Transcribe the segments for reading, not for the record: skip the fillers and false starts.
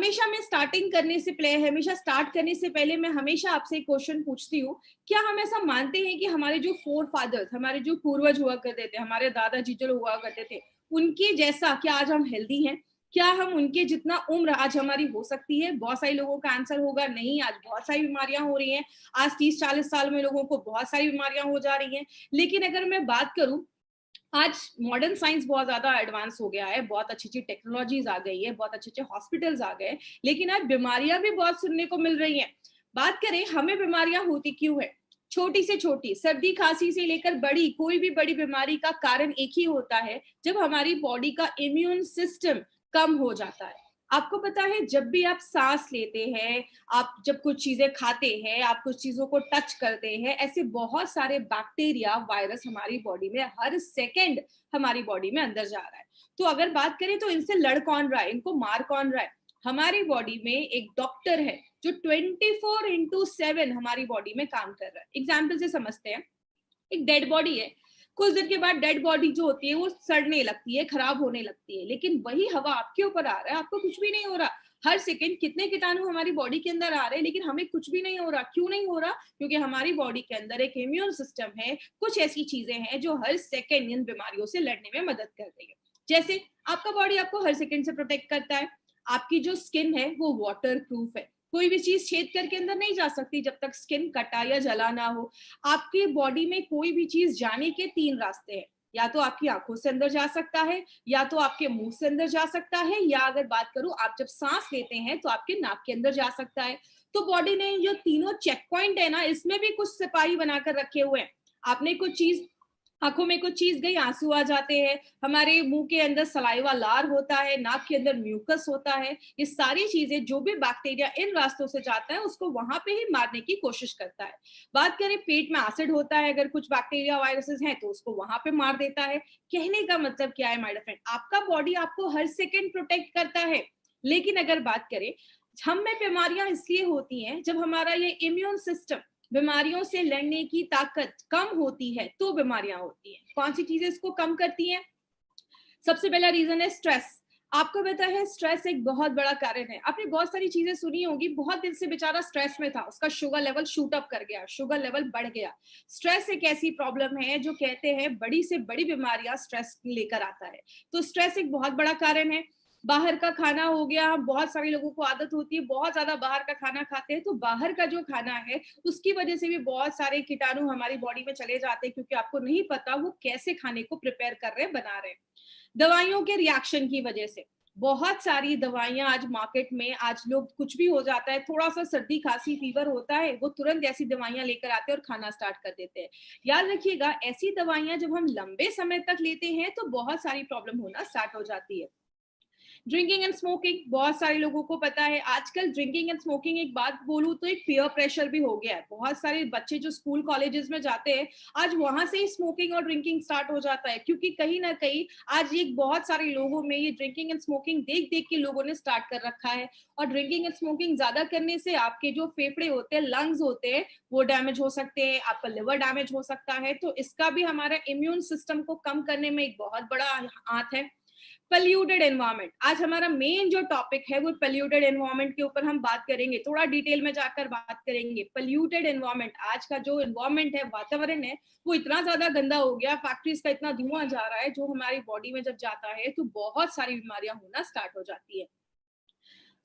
हमेशा मैं हमेशा स्टार्ट करने से पहले मैं हमेशा आपसे एक क्वेश्चन पूछती हूँ, क्या हम ऐसा मानते हैं कि हमारे जो फोर फादर्स, हमारे जो पूर्वज हुआ करते थे, हमारे दादाजी जो हुआ करते थे, उनके जैसा क्या आज हम हेल्दी हैं? क्या हम उनके जितना उम्र आज हमारी हो सकती है? बहुत सारे लोगों का आंसर होगा नहीं, आज बहुत सारी बीमारियां हो रही हैं। आज 30-40 साल में लोगों को बहुत सारी बीमारियां हो जा रही हैं। लेकिन अगर मैं बात करूं, आज मॉडर्न साइंस बहुत ज्यादा एडवांस हो गया है, बहुत अच्छी अच्छी टेक्नोलॉजीज आ गई है, बहुत अच्छे अच्छे हॉस्पिटल्स आ गए, लेकिन आज बीमारियां भी बहुत सुनने को मिल रही हैं। बात करें हमें बीमारियां होती क्यों है? छोटी से छोटी सर्दी खांसी से लेकर बड़ी कोई भी बड़ी बीमारी का कारण एक ही होता है, जब हमारी बॉडी का इम्यून सिस्टम कम हो जाता है। आपको पता है, जब भी आप सांस लेते हैं, आप जब कुछ चीजें खाते हैं, आप कुछ चीजों को टच करते हैं, ऐसे बहुत सारे बैक्टीरिया वायरस हमारी बॉडी में हर सेकंड हमारी बॉडी में अंदर जा रहा है। तो अगर बात करें तो इनसे लड़ कौन रहा है, इनको मार कौन रहा है? हमारी बॉडी में एक डॉक्टर है जो 24/7 हमारी बॉडी में काम कर रहा है। एग्जाम्पल से समझते हैं, एक डेड बॉडी है, कुछ दिन के बाद डेड बॉडी जो होती है वो सड़ने लगती है, खराब होने लगती है, लेकिन वही हवा आपके ऊपर आ रहा है, आपको कुछ भी नहीं हो रहा। हर सेकंड कितने कीटाणु हमारी बॉडी के अंदर आ रहे हैं, लेकिन हमें कुछ भी नहीं हो रहा। क्यों नहीं हो रहा? क्योंकि हमारी बॉडी के अंदर एक इम्यून सिस्टम है, कुछ ऐसी चीजें हैं जो हर सेकंड इन बीमारियों से लड़ने में मदद कर रही है। जैसे आपका बॉडी आपको हर सेकंड से प्रोटेक्ट करता है। आपकी जो स्किन है वो वाटर प्रूफ है, कोई भी चीज छेद करके अंदर नहीं जा सकती जब तक स्किन कटा या जला ना हो। आपकी बॉडी में कोई भी चीज जाने के 3 रास्ते हैं, या तो आपकी आंखों से अंदर जा सकता है, या तो आपके मुंह से अंदर जा सकता है, या अगर बात करूं आप जब सांस लेते हैं तो आपके नाक के अंदर जा सकता है। तो बॉडी ने जो तीनों चेक पॉइंट है ना, इसमें भी कुछ सिपाही बनाकर रखे हुए हैं। आपने कुछ चीज, आंखों में कुछ चीज गई, आंसू आ जाते हैं, हमारे मुंह के अंदर सलाइवा लार होता है, नाक के अंदर म्यूकस होता है। ये सारी चीजें, जो भी बैक्टीरिया इन रास्तों से जाता है उसको वहां पे ही मारने की कोशिश करता है। बात करें पेट में एसिड होता है, अगर कुछ बैक्टीरिया वायरसेस हैं तो उसको वहां पे मार देता है। कहने का मतलब क्या है माय डियर फ्रेंड, आपका बॉडी आपको हर सेकेंड प्रोटेक्ट करता है। लेकिन अगर बात करें, हम में बीमारियां इसलिए होती हैं जब हमारा ये इम्यून सिस्टम, बीमारियों से लड़ने की ताकत कम होती है तो बीमारियां होती हैं। कौन सी चीजें इसको कम करती हैं? सबसे पहला रीजन है स्ट्रेस। आपको पता है स्ट्रेस एक बहुत बड़ा कारण है। आपने बहुत सारी चीजें सुनी होगी, बहुत दिन से बेचारा स्ट्रेस में था, उसका शुगर लेवल शूट अप कर गया, शुगर लेवल बढ़ गया। स्ट्रेस एक ऐसी प्रॉब्लम है जो कहते हैं बड़ी से बड़ी बीमारियां स्ट्रेस लेकर आता है। तो स्ट्रेस एक बहुत बड़ा कारण है। बाहर का खाना हो गया, बहुत सारे लोगों को आदत होती है बहुत ज्यादा बाहर का खाना खाते हैं, तो बाहर का जो खाना है उसकी वजह से भी बहुत सारे कीटाणु हमारी बॉडी में चले जाते हैं, क्योंकि आपको नहीं पता वो कैसे खाने को प्रिपेयर कर रहे हैं, बना रहे हैं। दवाइयों के रिएक्शन की वजह से बहुत सारी दवाइयां आज मार्केट में, आज लोग कुछ भी हो जाता है, थोड़ा सा सर्दी खांसी फीवर होता है, वो तुरंत ऐसी दवाइयां लेकर आते हैं और खाना स्टार्ट कर देते हैं। याद रखिएगा, ऐसी दवाइयां जब हम लंबे समय तक लेते हैं तो बहुत सारी प्रॉब्लम होना स्टार्ट हो जाती है। ड्रिंकिंग एंड स्मोकिंग, बहुत सारे लोगों को पता है आजकल ड्रिंकिंग एंड स्मोकिंग, एक बात बोलूं तो एक पीयर प्रेशर भी हो गया है। बहुत सारे बच्चे जो स्कूल कॉलेजेस में जाते हैं, आज वहां से ही स्मोकिंग और ड्रिंकिंग स्टार्ट हो जाता है, क्योंकि कहीं ना कहीं आज ये बहुत सारे लोगों में ये ड्रिंकिंग एंड स्मोकिंग देख देख के लोगों ने स्टार्ट कर रखा है। और ड्रिंकिंग एंड स्मोकिंग ज्यादा करने से आपके जो फेफड़े होते हैं, लंग्स होते हैं, वो डैमेज हो सकते हैं, आपका लिवर डैमेज हो सकता है। तो इसका भी हमारा इम्यून सिस्टम को कम करने में एक बहुत बड़ा हाथ है। पोल्यूटेड एनवायरमेंट, आज हमारा मेन जो टॉपिक है वो पोल्यूटेड एनवायरमेंट के ऊपर हम बात करेंगे, थोड़ा डिटेल में जाकर बात करेंगे। पोल्यूटेड एनवायरमेंट, आज का जो एनवायरमेंट है, वातावरण है, वो इतना ज्यादा गंदा हो गया, फैक्ट्रीज का इतना धुआं जा रहा है, जो हमारी बॉडी में जब जाता है तो बहुत सारी बीमारियां होना स्टार्ट हो जाती है।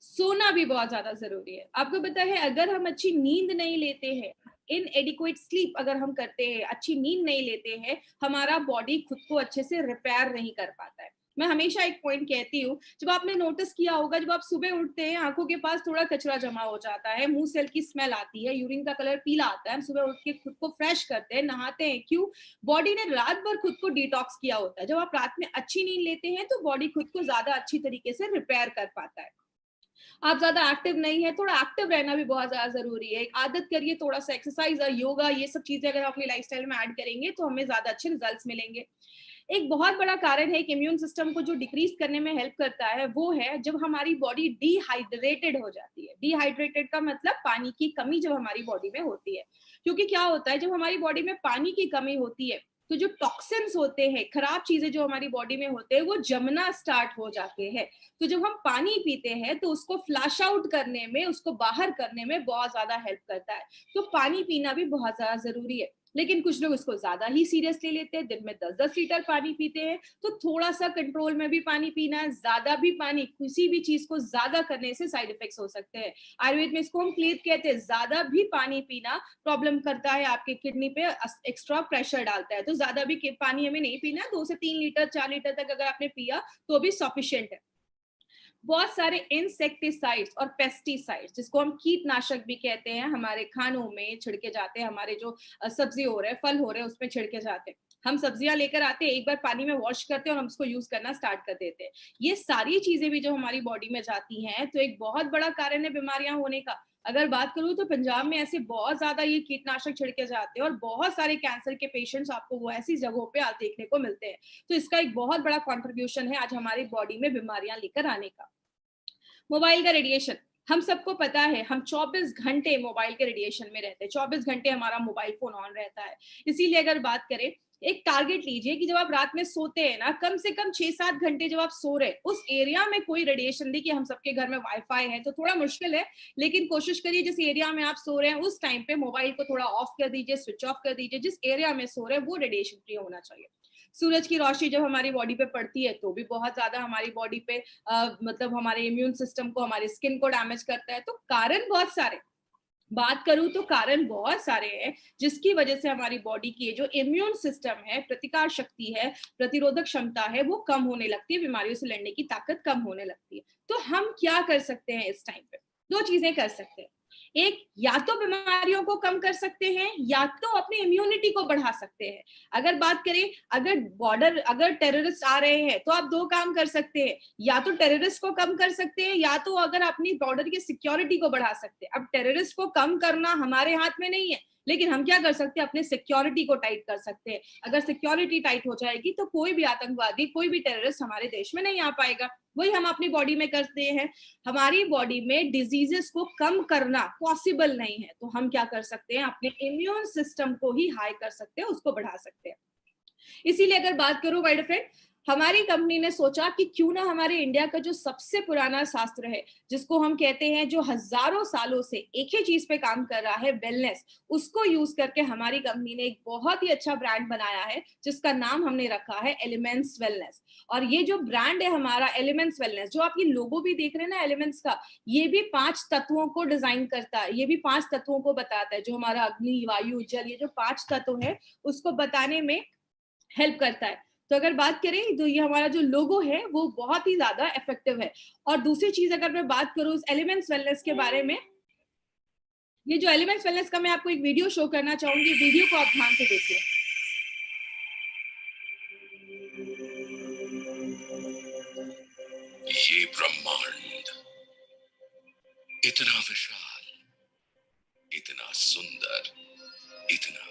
सोना भी बहुत ज्यादा जरूरी है। आपको पता है, अगर हम अच्छी नींद नहीं लेते हैं, इन एडिक्वेट स्लीप अगर हम करते हैं, अच्छी नींद नहीं लेते हैं, हमारा बॉडी खुद को अच्छे से रिपेयर नहीं कर पाता है। मैं हमेशा एक पॉइंट कहती हूँ, जब आपने नोटिस किया होगा, जब आप सुबह उठते हैं आंखों के पास थोड़ा कचरा जमा हो जाता है, मुंह से हल्की स्मेल आती है, यूरिन का कलर पीला आता है, हम सुबह उठ के खुद को फ्रेश करते हैं, नहाते हैं, क्यों? बॉडी ने रात भर खुद को डिटॉक्स किया होता है। जब आप रात में अच्छी नींद लेते हैं तो बॉडी खुद को ज्यादा अच्छी तरीके से रिपेयर कर पाता है। आप ज्यादा एक्टिव नहीं है, थोड़ा एक्टिव रहना भी बहुत ज्यादा जरूरी है। एक आदत करिए, थोड़ा सा एक्सरसाइज और योगा, ये सब चीजें अगर अपनी लाइफस्टाइल में ऐड करेंगे तो हमें ज्यादा अच्छे रिजल्ट्स मिलेंगे। एक बहुत बड़ा कारण है कि इम्यून सिस्टम को जो डिक्रीज करने में हेल्प करता है, वो है जब हमारी बॉडी डिहाइड्रेटेड हो जाती है। डिहाइड्रेटेड का मतलब पानी की कमी जब हमारी बॉडी में होती है। क्योंकि क्या होता है, जब हमारी बॉडी में पानी की कमी होती है तो जो टॉक्सिन्स होते हैं, खराब चीजें जो हमारी बॉडी में होते हैं, वो जमना स्टार्ट हो जाते हैं। तो जब हम पानी पीते हैं तो उसको फ्लैश आउट करने में, उसको बाहर करने में बहुत ज्यादा हेल्प करता है। तो पानी पीना भी बहुत ज्यादा जरूरी है। लेकिन कुछ लोग इसको ज्यादा ही सीरियसली लेते हैं, दिन में 10-10 लीटर पानी पीते हैं। तो थोड़ा सा कंट्रोल में भी पानी पीना है। ज्यादा भी पानी, किसी भी चीज को ज्यादा करने से साइड इफेक्ट्स हो सकते हैं। आयुर्वेद में इसको हम क्लेथ कहते हैं। ज्यादा भी पानी पीना प्रॉब्लम करता है, आपके किडनी पे एक्स्ट्रा प्रेशर डालता है। तो ज्यादा भी पानी हमें नहीं पीना। 2 से 3 लीटर, 4 लीटर तक अगर आपने पिया तो भी सफिशिएंट है। बहुत सारे इंसेक्टिसाइड्स और पेस्टिसाइड्स, जिसको हम कीटनाशक भी कहते हैं, हमारे खानों में छिड़के जाते हैं। हमारे जो सब्जी हो रहे हैं, फल हो रहे हैं, उसमें छिड़के जाते हैं। हम सब्जियां लेकर आते हैं, एक बार पानी में वॉश करते हैं और हम उसको यूज करना स्टार्ट कर देते हैं। ये सारी चीजें भी जो हमारी बॉडी में जाती हैं, तो एक बहुत बड़ा कारण है बीमारियां होने का। अगर बात करूं तो पंजाब में ऐसे बहुत ज्यादा ये कीटनाशक छिड़के जाते हैं और बहुत सारे कैंसर के पेशेंट्स आपको वो ऐसी जगहों पे आज देखने को मिलते हैं। तो इसका एक बहुत बड़ा कॉन्ट्रीब्यूशन है आज हमारी बॉडी में बीमारियां लेकर आने का। मोबाइल का रेडिएशन, हम सबको पता है, हम 24 घंटे मोबाइल के रेडिएशन में रहते हैं। 24 घंटे हमारा मोबाइल फोन ऑन रहता है। इसीलिए अगर बात करें, एक टारगेट लीजिए कि जब आप रात में सोते हैं ना, कम से कम 6-7 घंटे जब आप सो रहे हैं, उस एरिया में कोई रेडिएशन, देखिए हम सबके घर में वाईफाई है तो थोड़ा मुश्किल है, लेकिन कोशिश करिए जिस एरिया में आप सो रहे हैं उस टाइम पे मोबाइल को थोड़ा ऑफ कर दीजिए, स्विच ऑफ कर दीजिए। जिस एरिया में सो रहे हैं वो रेडिएशन फ्री होना चाहिए। सूरज की रोशनी जब हमारी बॉडी पे पड़ती है तो भी बहुत ज्यादा हमारी बॉडी पे मतलब हमारे इम्यून सिस्टम को, हमारे स्किन को डैमेज करता है। तो कारण बहुत सारे, बात करूं तो कारण बहुत सारे हैं जिसकी वजह से हमारी बॉडी की जो इम्यून सिस्टम है, प्रतिकार शक्ति है, प्रतिरोधक क्षमता है, वो कम होने लगती है, बीमारियों से लड़ने की ताकत कम होने लगती है। तो हम क्या कर सकते हैं इस टाइम पे? 2 चीजें कर सकते हैं। एक, या तो बीमारियों को कम कर सकते हैं या तो अपनी इम्यूनिटी को बढ़ा सकते हैं। अगर बात करें, अगर टेररिस्ट आ रहे हैं तो आप 2 काम कर सकते हैं, या तो टेररिस्ट को कम कर सकते हैं या तो अगर अपनी बॉर्डर की सिक्योरिटी को बढ़ा सकते हैं। अब टेररिस्ट को कम करना हमारे हाथ में नहीं है, लेकिन हम क्या कर सकते हैं, अपने सिक्योरिटी को टाइट कर सकते हैं। अगर सिक्योरिटी टाइट हो जाएगी तो कोई भी आतंकवादी, कोई भी टेररिस्ट हमारे देश में नहीं आ पाएगा। वही हम अपनी बॉडी में करते हैं। हमारी बॉडी में डिजीजेस को कम करना पॉसिबल नहीं है, तो हम क्या कर सकते हैं, अपने इम्यून सिस्टम को ही हाई कर सकते हैं, उसको बढ़ा सकते हैं। इसीलिए अगर बात करूं माय फ्रेंड, हमारी कंपनी ने सोचा कि क्यों ना हमारे इंडिया का जो सबसे पुराना शास्त्र है, जिसको हम कहते हैं, जो हजारों सालों से एक ही चीज पे काम कर रहा है, वेलनेस, उसको यूज करके हमारी कंपनी ने एक बहुत ही अच्छा ब्रांड बनाया है जिसका नाम हमने रखा है एलिमेंट्स वेलनेस। और ये जो ब्रांड है हमारा एलिमेंट्स वेलनेस, जो आप ये लोगो भी देख रहे हैं ना एलिमेंट्स का, ये भी 5 तत्वों को डिजाइन करता है। ये भी 5 तत्वों को बताता है, जो हमारा अग्नि, वायु, जल, ये जो 5 तत्व है उसको बताने में हेल्प करता है। तो अगर बात करें तो ये हमारा जो लोगो है वो बहुत ही ज्यादा इफेक्टिव है। और दूसरी चीज अगर मैं बात करूं इस एलिमेंट्स वेलनेस के बारे में, ये जो एलिमेंट्स वेलनेस का मैं आपको एक वीडियो शो करना चाहूंगी, वीडियो को आप ध्यान से देखिए। ये ब्रह्मांड इतना विशाल, इतना सुंदर, इतना,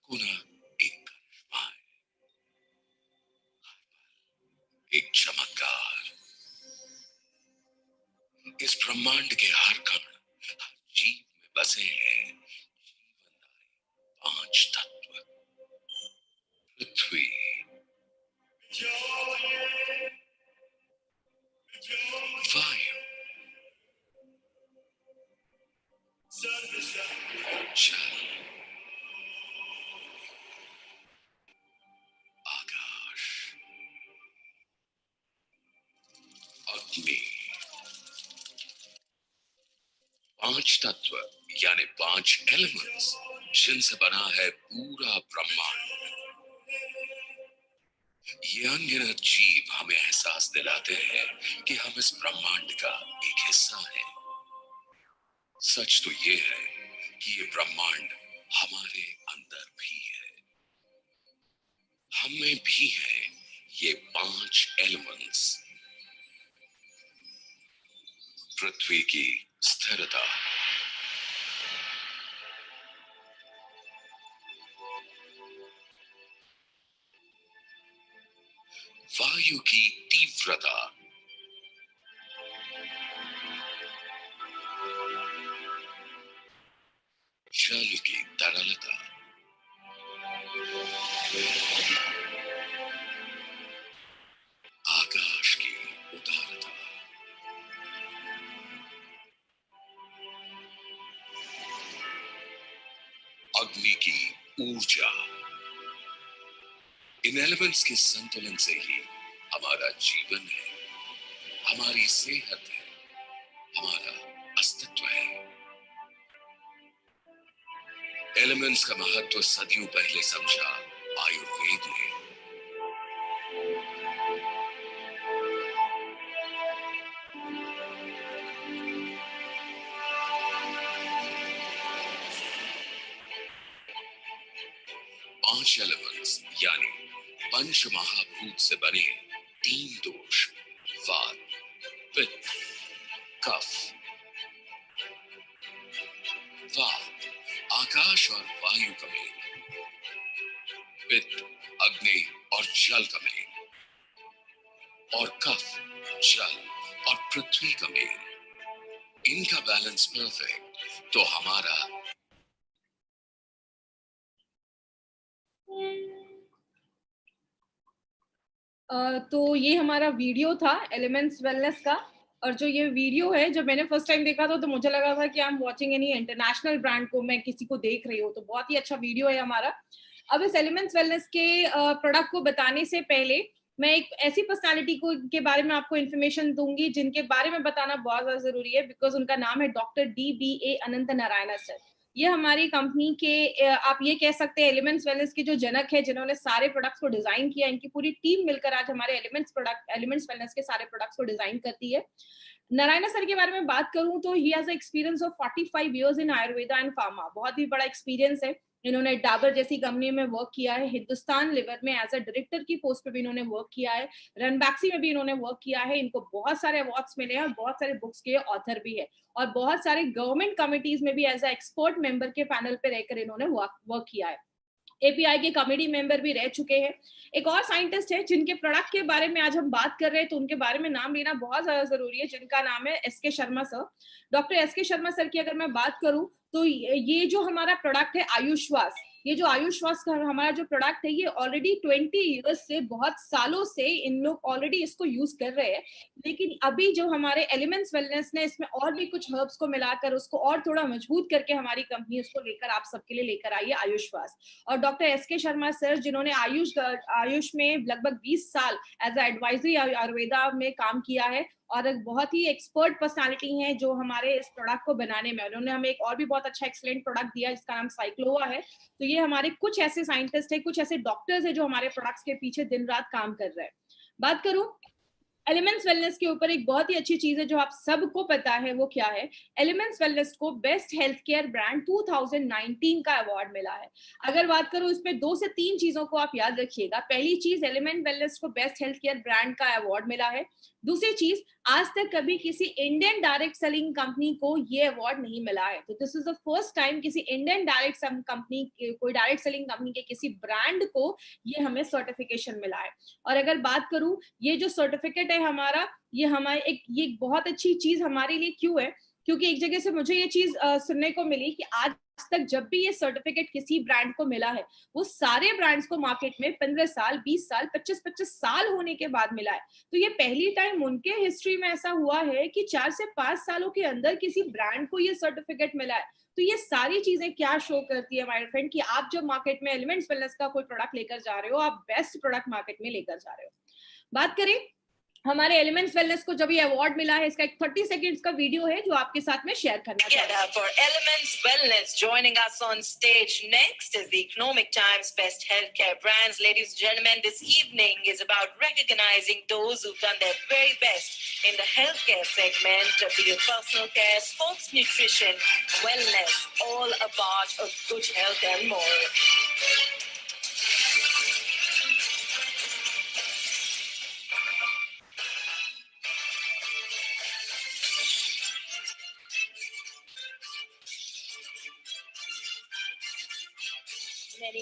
कोना एक करिश्मा है, एक चमत्कार। इस ब्रह्मांड के हर कण, हर जीव में बसे हैं जीवनदायी 5 तत्व। पृथ्वी, वायु, जल, आकाश, अग्नि। 5 तत्व यानी 5 एलिमेंट्स जिनसे बना है पूरा ब्रह्मांड। ये अनगिनत जीव हमें एहसास दिलाते हैं कि हम इस ब्रह्मांड का एक हिस्सा हैं। सच तो ये है कि ये ब्रह्मांड हमारे अंदर भी है, हम में भी है ये 5 एलिमेंट्स। पृथ्वी की स्थिरता, वायु की तीव्रता, जल की तरलता, आकाश की उदारता, अग्नि की ऊर्जा, इन एलिमेंट्स के संतुलन से ही हमारा जीवन है, हमारी सेहत है, हमारा अस्तित्व है। एलिमेंट्स का महत्व सदियों पहले समझा आयुर्वेद ने। पांच एलिमेंट्स यानी पंच महाभूत से बने 3 दोष, वात, पित्त, कफ। वात आकाश और वायु का मेल, पित्त अग्नि और जल का मेल, और कफ जल और पृथ्वी का मेल। इनका बैलेंस परफेक्ट तो हमारा तो ये हमारा वीडियो था एलिमेंट्स वेलनेस का। और जो ये वीडियो है, जब मैंने फर्स्ट टाइम देखा था तो मुझे लगा था कि I am watching any international brand को मैं किसी को देख रही हूँ। तो बहुत ही अच्छा वीडियो है हमारा। अब इस एलिमेंट्स वेलनेस के प्रोडक्ट को बताने से पहले मैं एक ऐसी पर्सनालिटी को के बारे में आपको इन्फॉर्मेशन दूंगी जिनके बारे में बताना बहुत ज्यादा जरूरी है, बिकॉज उनका नाम है डॉक्टर DBA अनंत नारायण सर। ये हमारी कंपनी के आप ये कह सकते हैं एलिमेंट्स वेलनेस के जो जनक है, जिन्होंने सारे प्रोडक्ट्स को डिजाइन किया। इनकी पूरी टीम मिलकर आज हमारे एलिमेंट्स वेलनेस के सारे प्रोडक्ट्स को डिजाइन करती है। नारायण सर के बारे में बात करूं तो he has experience of 45 years in Ayurveda and pharma. बहुत ही बड़ा एक्सपीरियंस है। इन्होंने डाबर जैसी कंपनी में वर्क किया है, हिंदुस्तान लिवर में एज अ डायरेक्टर की पोस्ट पे भी इन्होंने वर्क किया है, रनबैक्सी में भी इन्होंने वर्क किया है। इनको बहुत सारे अवार्ड्स मिले हैं और बहुत सारे बुक्स के ऑथर भी है, और बहुत सारे गवर्नमेंट कमिटीज में भी एज अ एक्सपर्ट मेंबर के पैनल पे रहकर इन्होंने वर्क किया है। API के कमेटी मेंबर भी रह चुके हैं। एक और साइंटिस्ट है जिनके प्रोडक्ट के बारे में आज हम बात कर रहे हैं, तो उनके बारे में नाम लेना बहुत ज्यादा जरूरी है, जिनका नाम है SK Sharma sir. Doctor SK Sharma sir की अगर मैं बात करूं तो ये जो हमारा प्रोडक्ट है आयुष्वास, ये जो आयुष्वास का हमारा जो प्रोडक्ट है, ये ऑलरेडी 20 इयर्स से, बहुत सालों से इन लोग ऑलरेडी इसको यूज कर रहे हैं। लेकिन अभी जो हमारे एलिमेंट्स वेलनेस ने इसमें और भी कुछ हर्ब्स को मिलाकर उसको और थोड़ा मजबूत करके हमारी कंपनी उसको लेकर आप सबके लिए लेकर आई है आयुष्वास। और डॉक्टर SK शर्मा सर, जिन्होंने आयुष में लगभग 20 साल एज अ एडवाइजरी आयुर्वेदा में काम किया है, और एक बहुत ही एक्सपर्ट पर्सनालिटी हैं जो हमारे इस प्रोडक्ट को बनाने में, उन्होंने हमें एक और भी बहुत अच्छा एक्सलेंट प्रोडक्ट दिया जिसका नाम साइक्लोवा है। तो ये हमारे कुछ ऐसे साइंटिस्ट है, कुछ ऐसे डॉक्टर्स है जो हमारे प्रोडक्ट्स के पीछे दिन रात काम कर रहे हैं। बात करूं एलिमेंट्स वेलनेस के ऊपर, एक बहुत ही अच्छी चीज है जो आप सबको पता है, वो क्या है? एलिमेंट्स वेलनेस को बेस्ट हेल्थ केयर ब्रांड 2019 का अवार्ड मिला है। अगर बात करूं इसमें 2 से 3 चीजों को आप याद रखिएगा। पहली चीज, एलिमेंट वेलनेस को बेस्ट हेल्थ केयर ब्रांड का अवार्ड मिला है। दूसरी चीज, आज तक कभी किसी इंडियन डायरेक्ट सेलिंग कंपनी को ये अवार्ड नहीं मिला है। तो this is the first time किसी इंडियन डायरेक्ट कंपनी, कोई डायरेक्ट सेलिंग कंपनी के किसी ब्रांड को ये हमें सर्टिफिकेशन मिला है। और अगर बात करूं, ये जो सर्टिफिकेट है हमारा, ये हमारे ये बहुत अच्छी चीज हमारे लिए क्यों है, क्योंकि एक जगह से मुझे ये चीज सुनने को मिली कि आज तक जब भी ये सर्टिफिकेट किसी ब्रांड को मिला है, वो सारे ब्रांड्स को मार्केट में 15 साल, 20 साल, 25-25 साल होने के बाद मिला है। तो ये पहली टाइम उनके हिस्ट्री में ऐसा हुआ है कि 4 से 5 सालों के अंदर किसी ब्रांड को ये सर्टिफिकेट मिला है। तो ये सारी चीजें क्या शो करती है माय फ्रेंड, कि आप जब मार्केट में एलिमेंट्स वेलनेस का कोई प्रोडक्ट लेकर जा रहे हो, आप बेस्ट प्रोडक्ट मार्केट में लेकर जा रहे हो। बात करें हमारे एलिमेंट्स वेलनेस को जब ये अवार्ड मिला है, इसका एक 30 सेकंड्स का वीडियो है जो आपके साथ में शेयर करना चाहता हूं। For Elements Wellness, joining us on stage next is the Economic Times Best Healthcare Brands. Ladies and gentlemen, this evening is about recognizing those who've done their very best in the healthcare segment, be it personal care, sports nutrition, wellness, all a part of good health and more.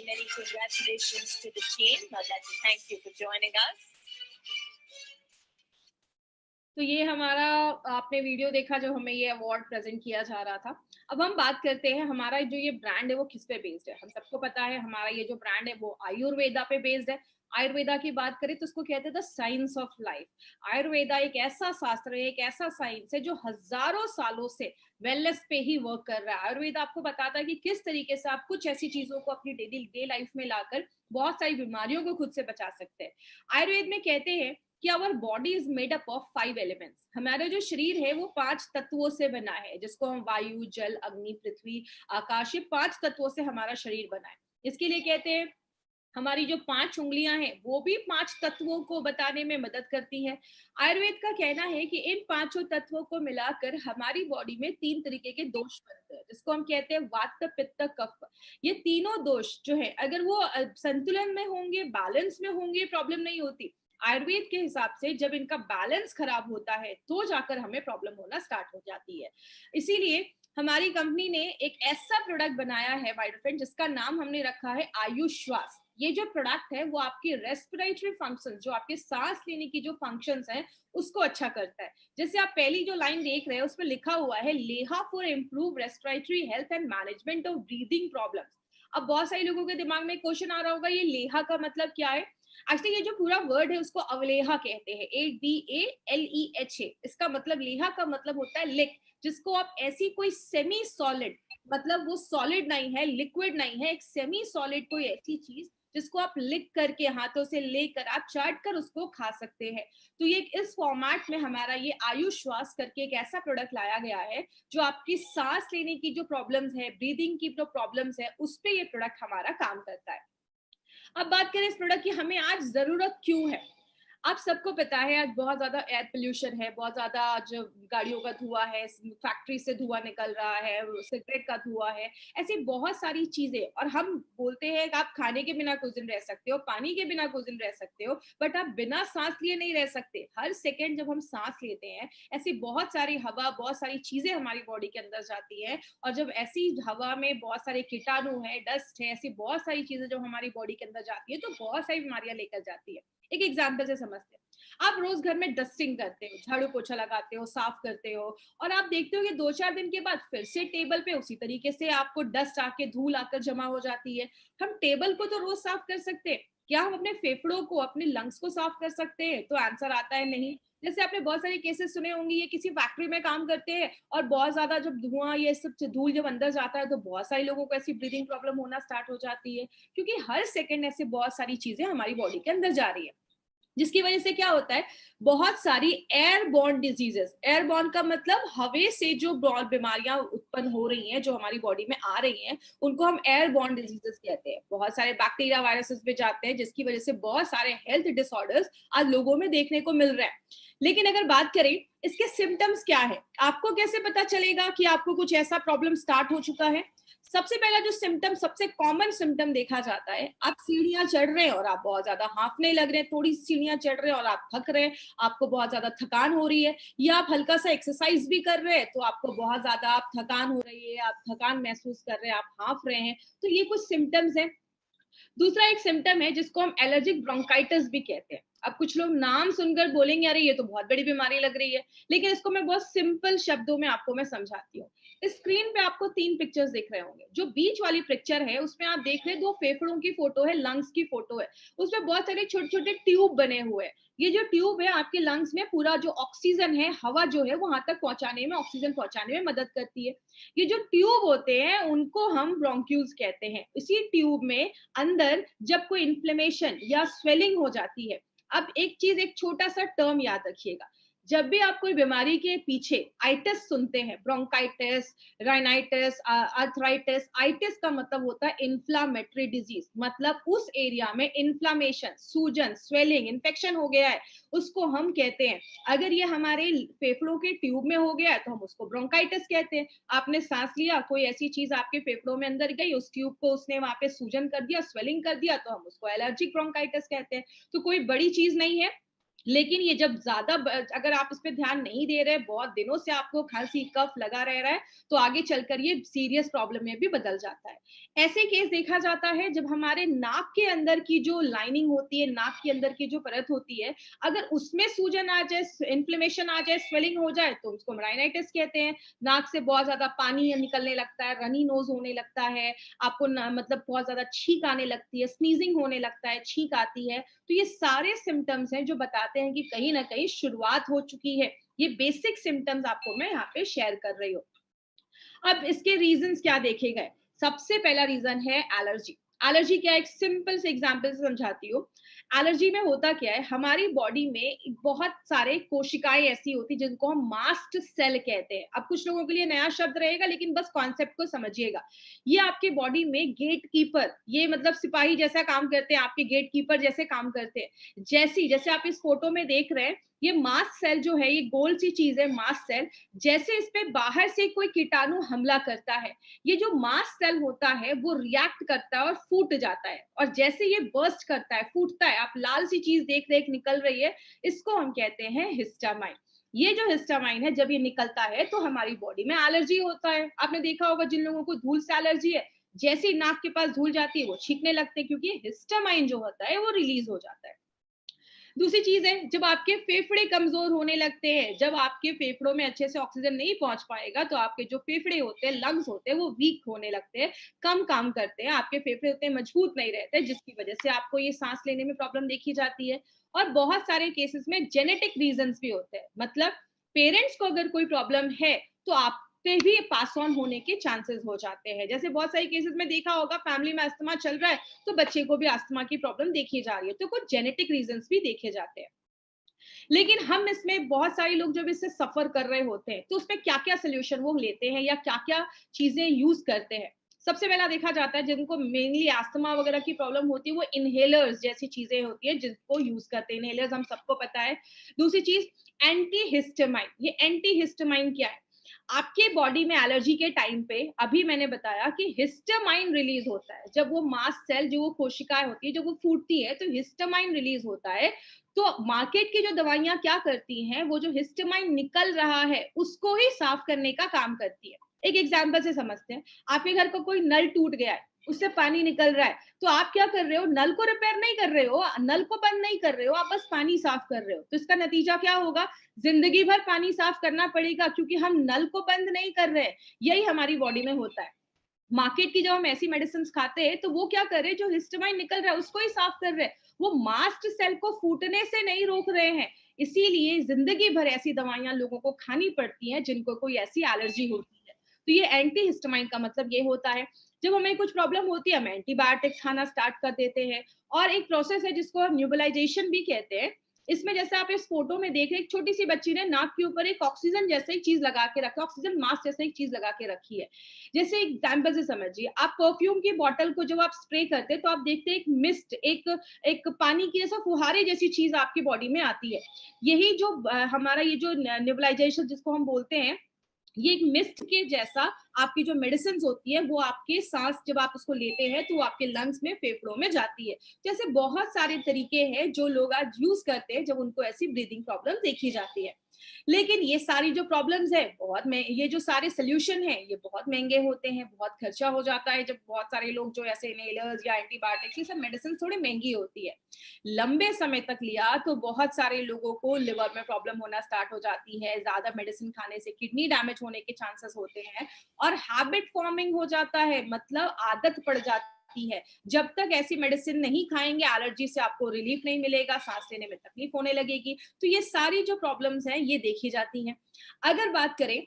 Many congratulations to the team. I'd like to thank you for joining us. तो ये हमारा आपने video देखा जब हमें ये award present किया जा रहा था। अब हम बात करते हैं हमारा जो ये ब्रांड है वो किस पे बेस्ड है। हम सबको पता है हमारा ये जो ब्रांड है वो आयुर्वेदा पे बेस्ड है। आयुर्वेदा की बात करें तो उसको कहते हैं the science of life. Ayurveda एक ऐसा शास्त्र है, एक ऐसा साइंस है जो हजारों सालों से वेलनेस पे ही वर्क कर रहा है। आयुर्वेदा आपको बताता है कि किस तरीके से आप कुछ ऐसी चीजों को अपनी डेली डे लाइफ में लाकर बहुत सारी बीमारियों को खुद से बचा सकते हैं। आयुर्वेद में कहते हैं कि our body is made up of 5 elements. हमारा जो शरीर है वो 5 तत्वों से बना है, जिसको हम वायु, जल, अग्नि, पृथ्वी, आकाश, ये 5 तत्वों से हमारा शरीर बना है। इसके लिए कहते हैं हमारी जो 5 उंगलियां हैं वो भी 5 तत्वों को बताने में मदद करती है। आयुर्वेद का कहना है कि इन 5 तत्वों को मिलाकर हमारी बॉडी में 3 तरीके के दोष बनते हैं, जिसको हम कहते हैं वात, पित्त, कफ। ये तीनों दोष जो है अगर वो संतुलन में होंगे, बैलेंस में होंगे, प्रॉब्लम नहीं होती। आयुर्वेद के हिसाब से जब इनका बैलेंस खराब होता है तो जाकर हमें प्रॉब्लम होना स्टार्ट हो जाती है। इसीलिए हमारी कंपनी ने एक ऐसा प्रोडक्ट बनाया है वाइडोफिन, जिसका नाम हमने रखा है आयुश्वास। ये जो प्रोडक्ट है वो आपकी रेस्पिरेटरी फंक्शन, जो आपके सांस लेने की जो फंक्शंस हैं उसको अच्छा करता है। जैसे आप पहली जो लाइन देख रहे हैं उसमें लिखा हुआ है leha for improve respiratory health and management of breathing problems. अब बहुत सारे लोगों के दिमाग में क्वेश्चन आ रहा होगा ये लेहा का मतलब क्या है। एक्चुअली ये जो पूरा वर्ड है उसको अवलेहा कहते हैं, ADALEHA। इसका मतलब लेहा का मतलब होता है लिक, जिसको आप ऐसी कोई सेमी सॉलिड, मतलब वो सॉलिड नहीं है, लिक्विड नहीं है, एक सेमी सॉलिड कोई ऐसी चीज जिसको आप लिक करके हाथों से लेकर आप चाट कर उसको खा सकते हैं। तो ये इस फॉर्मेट में हमारा ये आयुश्वास करके एक ऐसा प्रोडक्ट लाया गया है जो आपकी सांस लेने की जो प्रॉब्लम्स है, ब्रीदिंग की जो प्रॉब्लम्स है, उस पे ये प्रोडक्ट हमारा काम करता है। अब बात करें इस प्रोडक्ट की हमें आज जरूरत क्यों है। आप सबको पता है आज बहुत ज्यादा एयर पोल्यूशन है, बहुत ज्यादा आज गाड़ियों का धुआं है, फैक्ट्री से धुआं निकल रहा है, सिगरेट का धुआं है, ऐसी बहुत सारी चीजें। और हम बोलते हैं कि आप खाने के बिना कुछ दिन रह सकते हो, पानी के बिना कुछ दिन रह सकते हो, बट आप बिना सांस लिए नहीं रह सकते। हर सेकेंड जब हम सांस लेते हैं ऐसी बहुत सारी हवा, बहुत सारी चीजें हमारी बॉडी के अंदर जाती है। और जब ऐसी हवा में बहुत सारे कीटाणु है, डस्ट है, ऐसी बहुत सारी चीजें जो हमारी बॉडी के अंदर जाती है तो बहुत सारी बीमारियां लेकर जाती है। एक एग्जाम्पल से समझते हैं। आप रोज घर में डस्टिंग करते हो, झाड़ू पोछा लगाते हो, साफ करते हो, और आप देखते हो कि 2-4 दिन के बाद फिर से टेबल पे उसी तरीके से आपको डस्ट आके, धूल आकर जमा हो जाती है। हम टेबल को तो रोज साफ कर सकते हैं, क्या हम अपने फेफड़ों को, अपने लंग्स को साफ कर सकते हैं? तो आंसर आता है नहीं। जैसे आपने बहुत सारे केसेस सुने होंगे, ये किसी फैक्ट्री में काम करते हैं और बहुत ज्यादा जब धुआं, ये सब धूल जब अंदर जाता है तो बहुत सारे लोगों को ऐसी ब्रीदिंग प्रॉब्लम होना स्टार्ट हो जाती है, क्योंकि हर सेकंड ऐसे बहुत सारी चीजें हमारी बॉडी के अंदर जा रही है, जिसकी वजह से क्या होता है, बहुत सारी एयरबॉर्न डिजीजेस। एयरबॉर्न का मतलब हवा से जो बीमारियां उत्पन्न हो रही हैं, जो हमारी बॉडी में आ रही हैं, उनको हम एयरबॉर्न डिजीजेस कहते हैं। बहुत सारे बैक्टीरिया, वायरसेस पे जाते हैं, जिसकी वजह से बहुत सारे हेल्थ डिसऑर्डर्स आज लोगों में देखने को मिल रहे हैं। लेकिन अगर बात करें इसके सिम्टम्स क्या है, आपको कैसे पता चलेगा कि आपको कुछ ऐसा प्रॉब्लम स्टार्ट हो चुका है। सबसे पहला जो सिम्टम, सबसे कॉमन सिम्टम देखा जाता है, आप सीढ़ियां चढ़ रहे हैं और आप बहुत ज्यादा हांफने लग रहे हैं, थोड़ी सीढ़ियां चढ़ रहे हैं और आप थक रहे हैं, आपको बहुत ज्यादा थकान हो रही है, या आप हल्का सा एक्सरसाइज भी कर रहे हैं तो आपको बहुत ज्यादा आप थकान हो रही है, आप थकान महसूस कर रहे हैं, आप हांफ रहे हैं। तो ये कुछ सिम्टम्स हैं। दूसरा एक सिम्टम है जिसको हम एलर्जिक ब्रोंकाइटिस भी कहते हैं। अब कुछ लोग नाम सुनकर बोलेंगे अरे ये तो बहुत बड़ी बीमारी लग रही है, लेकिन इसको मैं बहुत सिंपल शब्दों में आपको मैं समझाती हूँ। इस स्क्रीन पे आपको 3 पिक्चर्स दिख रहे होंगे। जो बीच वाली पिक्चर है उसमें आप देख रहे हैं 2 फेफड़ों की फोटो है, लंग्स की फोटो है। उसमें बहुत सारे छोटे छोटे ट्यूब बने हुए हैं। ये जो ट्यूब है आपके लंग्स में पूरा जो ऑक्सीजन है, हवा जो है वहां तक पहुंचाने में, ऑक्सीजन पहुंचाने में मदद करती है। ये जो ट्यूब होते हैं उनको हम ब्रोंक्यूल्स कहते हैं। इसी ट्यूब में अंदर जब कोई इन्फ्लेमेशन या स्वेलिंग हो जाती है, अब एक चीज, एक छोटा सा टर्म याद रखिएगा, जब भी आप कोई बीमारी के पीछे आइटिस सुनते हैं, ब्रोंकाइटिस, राइनाइटिस, आर्थराइटिस, आइटिस का मतलब होता है इन्फ्लामेटरी डिजीज, मतलब उस एरिया में इन्फ्लामेशन, सूजन, स्वेलिंग, इन्फेक्शन हो गया है, उसको हम कहते हैं। अगर ये हमारे फेफड़ों के ट्यूब में हो गया है तो हम उसको ब्रोंकाइटिस कहते हैं। आपने सांस लिया, कोई ऐसी चीज आपके फेफड़ों में अंदर गई, उस ट्यूब को उसने वहां पे सूजन कर दिया, स्वेलिंग कर दिया, तो हम उसको एलर्जिक ब्रोंकाइटिस कहते हैं। तो कोई बड़ी चीज नहीं है, लेकिन ये जब ज्यादा अगर आप इस पे ध्यान नहीं दे रहे, बहुत दिनों से आपको खांसी कफ लगा रह रहा है, तो आगे चलकर ये सीरियस प्रॉब्लम में भी बदल जाता है। ऐसे केस देखा जाता है जब हमारे नाक के अंदर की जो लाइनिंग होती है, नाक के अंदर की जो परत होती है, अगर उसमें सूजन आ जाए, इन्फ्लेमेशन आ जाए, स्वेलिंग हो जाए, तो उसको राइनाइटिस कहते हैं। नाक से बहुत ज्यादा पानी निकलने लगता है, रनी नोज होने लगता है, आपको मतलब बहुत ज्यादा छींक आने लगती है, स्नीजिंग होने लगता है, छींक आती है। तो ये सारे सिम्टम्स हैं जो बताते हैं कि कहीं ना कहीं शुरुआत हो चुकी है। ये बेसिक सिम्टम्स आपको मैं यहाँ पे शेयर कर रही हूँ। अब इसके रीजंस क्या देखे गए? सबसे पहला रीजन है एलर्जी। एलर्जी क्या है? एक सिंपल से एग्जांपल से समझाती हूँ। एलर्जी में होता क्या है, हमारी बॉडी में बहुत सारे कोशिकाएं ऐसी होती जिनको हम मास्ट सेल कहते हैं। अब कुछ लोगों के लिए नया शब्द रहेगा, लेकिन बस कॉन्सेप्ट को समझिएगा। ये आपके बॉडी में गेट कीपर, ये मतलब सिपाही जैसा काम करते हैं, आपके गेट कीपर जैसे काम करते हैं। जैसे आप इस फोटो में देख रहे हैं, ये मास्ट सेल जो है, ये गोल सी चीज है मास्ट सेल। जैसे इस पे बाहर से कोई कीटाणु हमला करता है, ये जो मास्ट सेल होता है वो रिएक्ट करता है और फूट जाता है। और जैसे ये बर्स्ट करता है, फूटता है, आप लाल सी चीज देख रहे निकल रही है, इसको हम कहते हैं हिस्टामाइन। ये जो हिस्टामाइन है, जब ये निकलता है तो हमारी बॉडी में एलर्जी होता है। आपने देखा होगा जिन लोगों को धूल से एलर्जी है, जैसे ही नाक के पास धूल जाती है वो छींकने लगते हैं, क्योंकि हिस्टामाइन जो होता है वो रिलीज हो जाता है। दूसरी चीज है, जब आपके फेफड़े कमजोर होने लगते हैं, जब आपके फेफड़ों में अच्छे से ऑक्सीजन नहीं पहुंच पाएगा, तो आपके जो फेफड़े होते हैं, लंग्स होते हैं, वो वीक होने लगते हैं, कम काम करते हैं, आपके फेफड़े उतने मजबूत नहीं रहते, जिसकी वजह से आपको ये सांस लेने में प्रॉब्लम देखी जाती है। और बहुत सारे केसेस में जेनेटिक रीजंस भी होते हैं, मतलब पेरेंट्स को अगर कोई प्रॉब्लम है तो आप पे भी पास ऑन होने के चांसेस हो जाते हैं। जैसे बहुत सारे केसेस में देखा होगा, फैमिली में अस्थमा चल रहा है तो बच्चे को भी अस्थमा की प्रॉब्लम देखी जा रही है, तो कुछ जेनेटिक रीजंस भी देखे जाते हैं। लेकिन हम इसमें बहुत सारे लोग जब इससे सफर कर रहे होते हैं, तो उसमें क्या क्या सोल्यूशन वो लेते हैं या क्या क्या चीजें यूज करते हैं। सबसे पहला देखा जाता है, जिनको मेनली अस्थमा वगैरह की प्रॉब्लम होती है, वो इनहेलर्स जैसी चीजें होती है जिनको यूज करते हैं। इनहेलर्स हम सबको पता है। दूसरी चीज, एंटी हिस्टामाइन। ये एंटी हिस्टामाइन क्या है? आपके बॉडी में एलर्जी के टाइम पे, अभी मैंने बताया कि हिस्टामाइन रिलीज होता है। जब वो मास्ट सेल, जो वो कोशिकाएं होती है, जब वो फूटती है तो हिस्टामाइन रिलीज होता है। तो मार्केट की जो दवाइयां क्या करती हैं, वो जो हिस्टामाइन निकल रहा है उसको ही साफ करने का काम करती है। एक एग्जांपल से समझते हैं। आपके घर का कोई नल टूट गया है, उससे पानी निकल रहा है, तो आप क्या कर रहे हो? नल को रिपेयर नहीं कर रहे हो, नल को बंद नहीं कर रहे हो, आप बस पानी साफ कर रहे हो। तो इसका नतीजा क्या होगा? जिंदगी भर पानी साफ करना पड़ेगा, क्योंकि हम नल को बंद नहीं कर रहे हैं। यही हमारी बॉडी में होता है। मार्केट की जब हम ऐसी मेडिसिन खाते हैं, तो वो क्या कर रहे हैं? जो हिस्टामाइन निकल रहा है उसको ही साफ कर रहे हैं, वो मास्ट सेल को फूटने से नहीं रोक रहे हैं। इसीलिए जिंदगी भर ऐसी दवाइयां लोगों को खानी पड़ती हैं जिनको कोई ऐसी एलर्जी होती है। तो ये एंटी हिस्टामाइन का मतलब ये होता है। जब हमें कुछ प्रॉब्लम होती है, हम एंटीबायोटिक्स खाना स्टार्ट कर देते हैं। और एक प्रोसेस है जिसको हम न्यूबलाइजेशन भी कहते हैं। इसमें जैसे आप इस फोटो में देख रहे हैं, एक छोटी सी बच्ची ने नाक के ऊपर एक ऑक्सीजन जैसा ही चीज लगा के रखा, ऑक्सीजन मास्क जैसा एक चीज लगा के रखी है। जैसे एग्जाम्पल से समझिए, आप परफ्यूम की बॉटल को जब आप स्प्रे करते हैं, तो आप देखते हैं एक मिस्ट, एक पानी की जैसा फुहारे जैसी चीज आपकी बॉडी में आती है। यही जो हमारा ये जो नेबुलाइजेशन जिसको हम बोलते हैं, ये एक मिस्ट के जैसा आपकी जो मेडिसिन होती है, वो आपके सांस जब आप उसको लेते हैं तो वो आपके लंग्स में, फेफड़ों में जाती है। जैसे बहुत सारे तरीके हैं जो लोग आज यूज करते हैं जब उनको ऐसी ब्रीदिंग प्रॉब्लम देखी जाती है। लेकिन ये सारी जो प्रॉब्लम्स है, बहुत में ये जो सारे सोल्यूशन है, ये बहुत महंगे होते हैं, बहुत खर्चा हो जाता है। जब बहुत सारे लोग जो ऐसे इनहेलर्स या एंटीबायोटिक्स, ये सब मेडिसिन थोड़ी महंगी होती है। लंबे समय तक लिया तो बहुत सारे लोगों को लिवर में प्रॉब्लम होना स्टार्ट हो जाती है, ज्यादा मेडिसिन खाने से किडनी डैमेज होने के चांसेस होते हैं, और हैबिट फॉर्मिंग हो जाता है, मतलब आदत पड़ जाती है। जब तक ऐसी मेडिसिन नहीं खाएंगे, एलर्जी से आपको रिलीफ नहीं मिलेगा, सांस लेने में तकलीफ होने लगेगी। तो ये सारी जो प्रॉब्लम्स हैं ये देखी जाती हैं। अगर बात करें,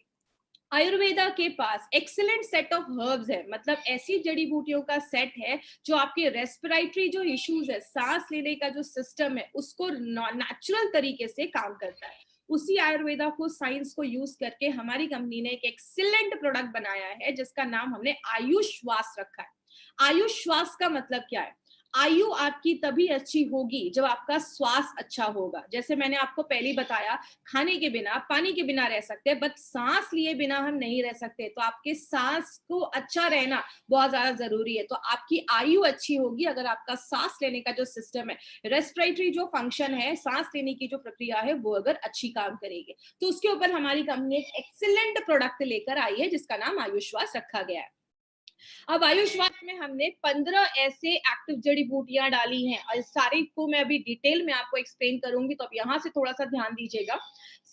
आयुर्वेदा के पास एक्सीलेंट सेट ऑफ हर्ब्स है, मतलब ऐसी जड़ी बूटियों का सेट है जो आपके रेस्पिरेटरी जो इश्यूज है, सांस लेने का जो सिस्टम है, उसको नेचुरल तरीके से काम करता है। उसी आयुर्वेदा को, साइंस को यूज करके हमारी कंपनी ने एक एक्सीलेंट प्रोडक्ट बनाया है जिसका नाम हमने आयुष श्वास रखा है। आयुष श्वास का मतलब क्या है? आयु आपकी तभी अच्छी होगी जब आपका स्वास्थ्य अच्छा होगा। जैसे मैंने आपको पहले ही बताया, खाने के बिना, पानी के बिना रह सकते हैं, बट सांस लिए बिना हम नहीं रह सकते। तो आपके सांस को अच्छा रहना बहुत ज्यादा जरूरी है। तो आपकी आयु अच्छी होगी अगर आपका सांस लेने का जो सिस्टम है, रेस्पिरेटरी जो फंक्शन है, सांस लेने की जो प्रक्रिया है, वो अगर अच्छी काम करेगी। तो उसके ऊपर हमारी कंपनी एक एक्सीलेंट प्रोडक्ट लेकर आई है जिसका नाम आयुश्वास रखा गया है। अब आयुष्वास में हमने 15 ऐसे एक्टिव जड़ी बूटियां डाली हैं और सारी को मैं अभी डिटेल में आपको एक्सप्लेन करूंगी, तो अब यहाँ से थोड़ा सा ध्यान दीजिएगा।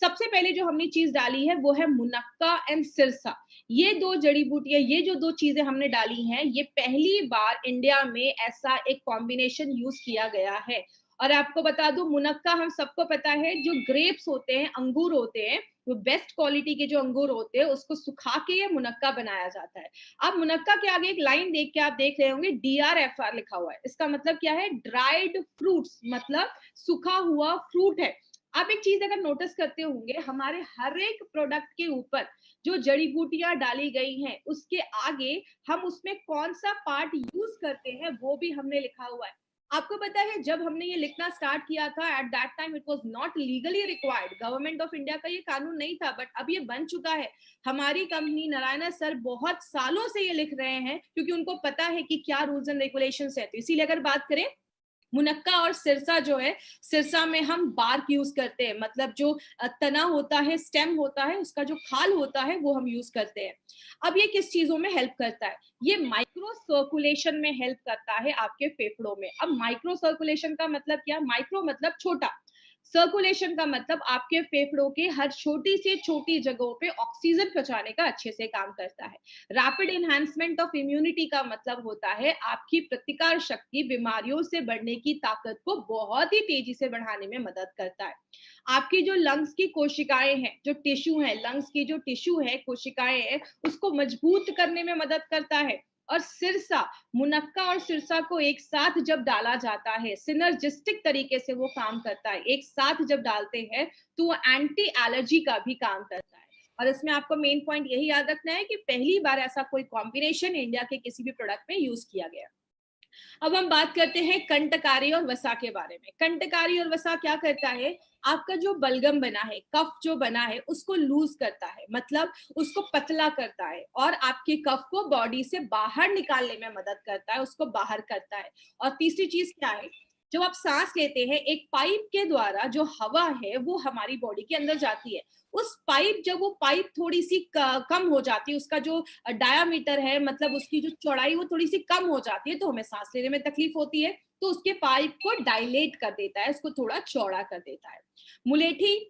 सबसे पहले जो हमने चीज डाली है वो है मुनक्का एंड सिरसा। ये दो जड़ी बूटियां, ये जो दो चीजें हमने डाली हैं, ये पहली बार इंडिया में ऐसा एक कॉम्बिनेशन यूज किया गया है। और आपको बता दूं, मुनक्का हम सबको पता है, जो ग्रेप्स होते हैं, अंगूर होते हैं, वो बेस्ट क्वालिटी के जो अंगूर होते हैं उसको सुखा के ये मुनक्का बनाया जाता है। आप मुनक्का के आगे एक लाइन देख के आप देख रहे होंगे DRFR लिखा हुआ है। इसका मतलब क्या है? ड्राइड फ्रूट्स, मतलब सूखा हुआ फ्रूट है। आप एक चीज अगर नोटिस करते होंगे, हमारे हर एक प्रोडक्ट के ऊपर जो जड़ी बूटियां डाली गई हैं उसके आगे हम उसमें कौन सा पार्ट यूज करते हैं वो भी हमने लिखा हुआ है। आपको पता है, जब हमने ये लिखना स्टार्ट किया था, at that time it was not legally required, government of India का ये कानून नहीं था, बट अब ये बन चुका है। हमारी कंपनी नारायणा सर बहुत सालों से ये लिख रहे हैं क्योंकि उनको पता है कि क्या रूल्स एंड रेगुलेशंस है। तो इसीलिए अगर बात करें, मुनक्का और सिरसा जो है, सिरसा में हम बार्क यूज करते हैं, मतलब जो तना होता है, स्टेम होता है, उसका जो खाल होता है वो हम यूज करते हैं। अब ये किस चीजों में हेल्प करता है? ये माइक्रो सर्कुलेशन में हेल्प करता है आपके फेफड़ों में। अब माइक्रो सर्कुलेशन का मतलब क्या? माइक्रो मतलब छोटा, सर्कुलेशन का मतलब आपके फेफड़ों के हर छोटी से छोटी जगहों पे ऑक्सीजन पहुंचाने का अच्छे से काम करता है। रैपिड एनहांसमेंट ऑफ इम्यूनिटी का मतलब होता है आपकी प्रतिकार शक्ति, बीमारियों से बढ़ने की ताकत को बहुत ही तेजी से बढ़ाने में मदद करता है। आपकी जो लंग्स की कोशिकाएं हैं, जो टिश्यू है, लंग्स की जो टिश्यू है, कोशिकाएं है, उसको मजबूत करने में मदद करता है। और सिरसा, मुनक्का और सिरसा को एक साथ जब डाला जाता है, सिनर्जिस्टिक तरीके से वो काम करता है। एक साथ जब डालते हैं तो वो एंटी एलर्जी का भी काम करता है। और इसमें आपको मेन पॉइंट यही याद रखना है कि पहली बार ऐसा कोई कॉम्बिनेशन इंडिया के किसी भी प्रोडक्ट में यूज किया गया। अब हम बात करते हैं कंटकारी और वसा के बारे में। कंटकारी और वसा क्या करता है? आपका जो बलगम बना है, कफ जो बना है, उसको लूज करता है, मतलब उसको पतला करता है और आपके कफ को बॉडी से बाहर निकालने में मदद करता है, उसको बाहर करता है। और तीसरी चीज क्या है? जब आप सांस लेते हैं, एक पाइप के द्वारा जो हवा है वो हमारी बॉडी के अंदर जाती है। उस पाइप, जब वो पाइप थोड़ी सी कम हो जाती है, उसका जो डायामीटर है, मतलब उसकी जो चौड़ाई वो थोड़ी सी कम हो जाती है, तो हमें सांस लेने में तकलीफ होती है। तो उसके पाइप को डायलेट कर देता है, उसको थोड़ा चौड़ा कर देता है। मुलेठी